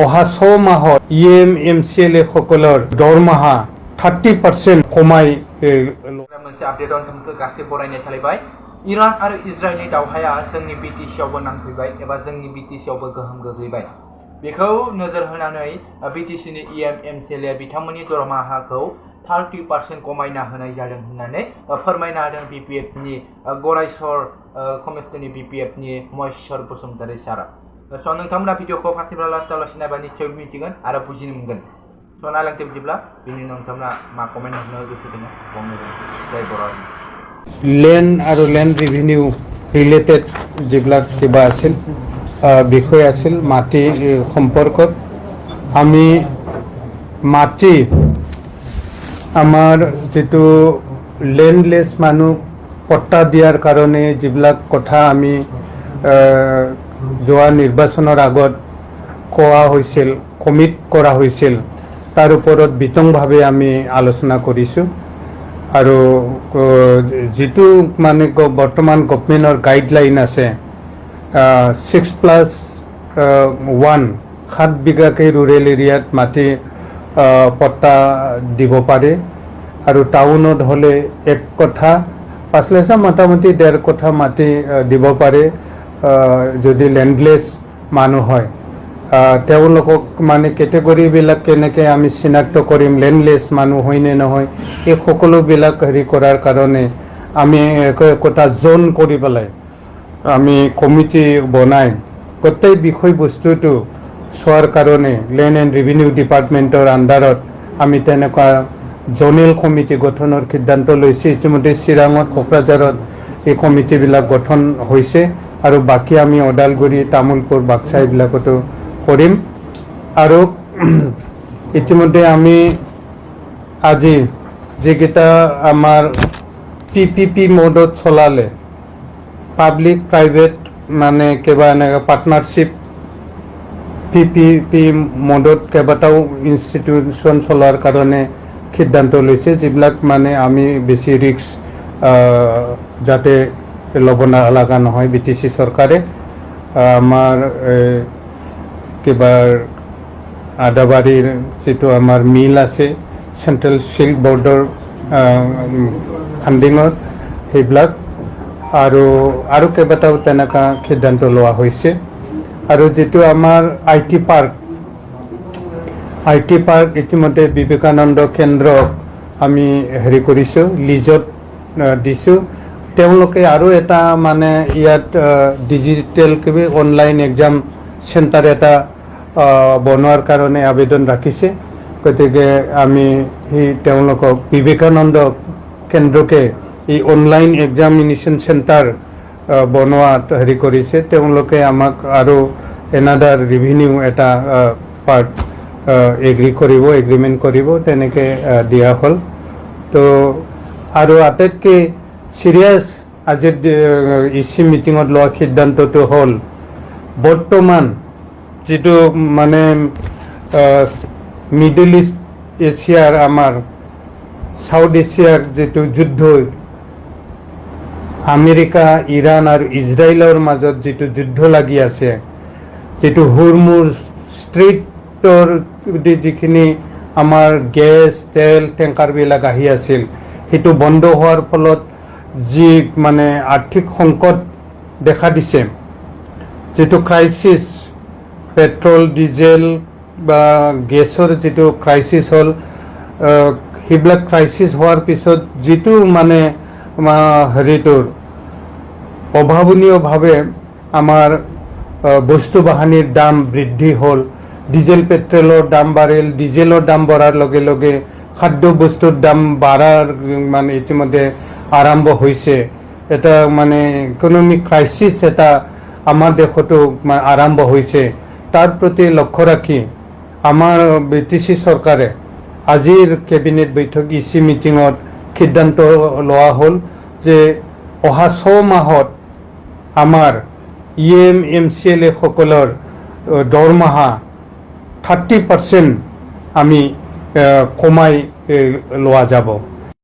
অহা 6 মাহত EM-MCLA সকলৰ দৰমহা 30% কমাই मोनसे आपडेटआव नोंथांखौ गासै बरायनाय थालायबाय इरान आरो इजराइलनि दावहाया जोंनि बिटिसिआवबो नांफैबाय एबा जोंनि बिटिसिआवबो गोहोम गोग्लैबाय बेखौ नोजोर होनानै बिटिसिनि EM-MCLA बिथांमोननि दरमाहाखौ 30% खमायना होनाय जादों होननानै फोरमायना होदों BPFनि गरायसर कमिसननि BPFनि महेश्वर बसुमतारी सारा स' नोंथांमोना भिडिअखौ फार्स्टनिफ्राय लास्टआव नायबा निस्सय मिथिगोन आरो बुजिनो मोनगोन स' नायलांदो बिदिब्ला बिनि उनाव नोंथांमोना मा कमेन्ट होनो गोसो दङ बुंनो जय बर' লেণ্ড আৰু লেণ্ড ৰেভিনিউ ৰিলেটেড যিবিলাক কিবা আছিল বিষয় আছিল মাটি সম্পৰ্কত আমি মাটি আমাৰ যিটো লেণ্ডলেছ মানুহ পট্টা দিয়াৰ কাৰণে যিবিলাক কথা আমি যোৱা নিৰ্বাচনৰ আগত কোৱা হৈছিল কমিট কৰা হৈছিল তাৰ ওপৰত বিতংভাৱে আমি আলোচনা কৰিছোঁ আৰু যিটো মানে বৰ্তমান গভৰ্ণমেণ্টৰ গাইডলাইন আছে 6+1 7 বিঘাকৈ ৰুৰেল এৰিয়াত মাটি পট্টা দিব পাৰে আৰু টাউনত হ'লে 1 কঠা 5 লাখ মোটামুটি 1.5 কঠা মাটি দিব পাৰে যদি লেণ্ডলেছ মানুহ হয় তেওঁলোকক মানে কেটেগৰীবিলাক কেনেকৈ আমি চিনাক্ত কৰিম লেণ্ডলেছ মানুহ হয় নে নহয় এই সকলোবিলাক হেৰি কৰাৰ কাৰণে আমি একোটা জোন কৰি পেলাই আমি কমিটি বনাই গোটেই বিষয়বস্তুটো চোৱাৰ কাৰণে লেণ্ড এণ্ড ৰেভিনিউ ডিপাৰ্টমেণ্টৰ আণ্ডাৰত আমি তেনেকুৱা জোনেল কমিটি গঠনৰ সিদ্ধান্ত লৈছে ইতিমধ্যে চিৰাঙত কোকৰাঝাৰত এই কমিটিবিলাক গঠন হৈছে আৰু বাকী আমি ওদালগুৰি তামোলপুৰ বাক্সা এইবিলাকতো কৰিম আৰু ইতিমধ্যে আমি আজি যিকেইটা আমাৰ PPP মোডত চলালে পাব্লিক প্ৰাইভেট মানে কিবা এনেকৈ পাৰ্টনাৰশ্বিপ PPP মোডত কেইবাটাও ইনষ্টিটিউশ্যন চলোৱাৰ কাৰণে সিদ্ধান্ত লৈছে যিবিলাক মানে আমি বেছি ৰিস্ক যাতে ল'ব লগা নহয় BTC চৰকাৰে আমাৰ কিবা আদাবাৰীৰ যিটো আমাৰ মিল আছে চেণ্ট্ৰেল চিল্ক বৰ্ডৰ ফাণ্ডিঙত সেইবিলাক আৰু কেইবাটাও তেনেকুৱা সিদ্ধান্ত লোৱা হৈছে আৰু যিটো আমাৰ IT পাৰ্ক ইতিমধ্যে বিবেকানন্দ কেন্দ্ৰ আমি হেৰি কৰিছোঁ লিজত দিছোঁ তেওঁলোকে আৰু এটা মানে ইয়াত ডিজিটেল কিবা অনলাইন এক্সাম চেণ্টাৰ এটা বনোৱাৰ কাৰণে আবেদন ৰাখিছে গতিকে আমি তেওঁলোকক বিবেকানন্দ কেন্দ্ৰকে এই অনলাইন এক্সামিনেশ্যন চেণ্টাৰ বনোৱাত হেৰি কৰিছে তেওঁলোকে আমাক আৰু এনাডাৰ ৰেভিনিউ এটা পাৰ্ট এগ্ৰিমেণ্ট কৰিব তেনেকৈ দিয়া হ'ল তো আৰু আটাইতকৈ চিৰিয়াছ আজিৰ EC মিটিঙত লোৱা সিদ্ধান্তটো হ'ল বৰ্তমান যিটো মানে মিডল ইষ্ট এছিয়াৰ আমাৰ সাউথ এছিয়াৰ যিটো যুদ্ধ আমেৰিকা ইৰাণ আৰু ইজৰাইলৰ মাজত যিটো যুদ্ধ লাগি আছে যিটো হুৰমুজ ষ্ট্ৰীটৰ যিখিনি আমাৰ গেছ তেল টেংকাৰবিলাক আহি আছিল সেইটো বন্ধ হোৱাৰ ফলত যি মানে আৰ্থিক সংকট দেখা দিছে যিটো ক্ৰাইচিছ পেট্ৰল ডিজেল বা গেছৰ যিটো ক্ৰাইচিছ হ'ল সেইবিলাক ক্ৰাইচিছ হোৱাৰ পিছত যিটো মানে হেৰিটোৰ অভাৱনীয়ভাৱে আমাৰ বস্তু বাহানিৰ দাম বৃদ্ধি হ'ল ডিজেল পেট্ৰলৰ দাম বাঢ়িল ডিজেলৰ দাম বঢ়াৰ লগে লগে খাদ্য বস্তুৰ দাম বাঢ়াৰ মানে ইতিমধ্যে আৰম্ভ হৈছে এটা মানে ইকনমিক ক্ৰাইচিছ এটা আমাৰ দেশতো আৰম্ভ হৈছে তাৰ প্ৰতি লক্ষ্য ৰাখি আমাৰ BTC চৰকাৰে আজিৰ কেবিনেট বৈঠক EC মিটিঙত সিদ্ধান্ত লোৱা হ'ল যে অহা 6 মাহত আমাৰ EM-MCLA সকলৰ দৰমহা 30% আমি কমাই লোৱা যাব